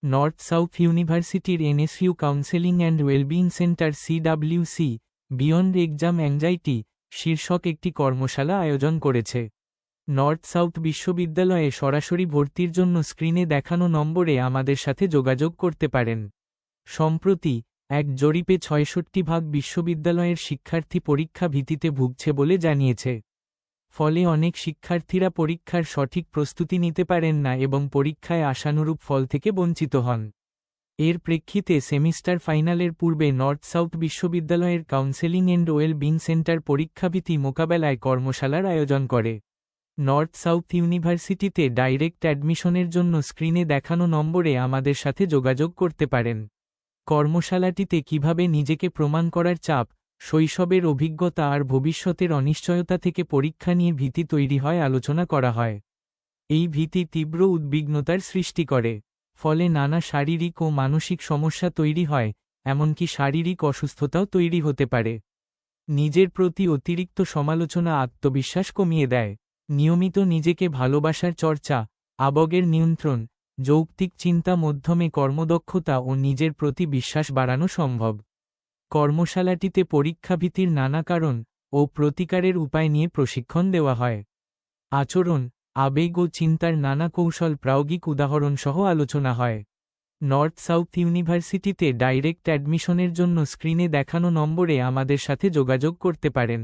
North south ইউনিভার্সিটির NSU counselling and wellbeing centre CWC beyond exam anxiety শীর্ষক একটি কর্মশালা আয়োজন করেছে। নর্থ সাউথ বিশ্ববিদ্যালয়ে সরাসরি ভর্তির জন্য স্ক্রিনে দেখানো নম্বরে আমাদের সাথে যোগাযোগ করতে পারেন। সম্প্রতি এক জরিপে ৬৬% বিশ্ববিদ্যালয়ের শিক্ষার্থী পরীক্ষা ভীতিতে ভুগছে বলে জানিয়েছে। ফলে অনেক শিক্ষার্থীরা পরীক্ষার সঠিক প্রস্তুতি নিতে পারেন না এবং পরীক্ষায় আশানুরূপ ফল থেকে বঞ্চিত হন। এর প্রেক্ষিতে সেমিস্টার ফাইনালের পূর্বে নর্থ সাউথ বিশ্ববিদ্যালয়ের কাউন্সেলিং অ্যান্ড ওয়েলবিং সেন্টার পরীক্ষাভীতি মোকাবেলায় কর্মশালার আয়োজন করে। নর্থ সাউথ ইউনিভার্সিটিতে ডাইরেক্ট অ্যাডমিশনের জন্য স্ক্রিনে দেখানো নম্বরে আমাদের সাথে যোগাযোগ করতে পারেন। কর্মশালাটিতে কিভাবে নিজেকে প্রমাণ করার চাপ, শৈশবের অভিজ্ঞতা আর ভবিষ্যতের অনিশ্চয়তা থেকে পরীক্ষা নিয়ে ভীতি তৈরি হয় আলোচনা করা হয়। এই ভীতি তীব্র উদ্বিগ্নতার সৃষ্টি করে, ফলে নানা শারীরিক ও মানসিক সমস্যা তৈরি হয়, এমনকি শারীরিক অসুস্থতাও তৈরি হতে পারে। নিজের প্রতি অতিরিক্ত সমালোচনা আত্মবিশ্বাস কমিয়ে দেয়। নিয়মিত নিজেকে ভালোবাসার চর্চা, আবেগের নিয়ন্ত্রণ, যৌক্তিক চিন্তা মাধ্যমে কর্মদক্ষতা ও নিজের প্রতি বিশ্বাস বাড়ানো সম্ভব। কর্মশালাটিতে পরীক্ষাভীতির নানা কারণ ও প্রতিকারের উপায় নিয়ে প্রশিক্ষণ দেওয়া হয়। আচরণ, আবেগ ও চিন্তার নানা কৌশল প্রায়োগিক উদাহরণ সহ আলোচনা হয়। নর্থ সাউথ ইউনিভার্সিটিতে ডাইরেক্ট অ্যাডমিশনের জন্য স্ক্রিনে দেখানো নম্বরে আমাদের সাথে যোগাযোগ করতে পারেন।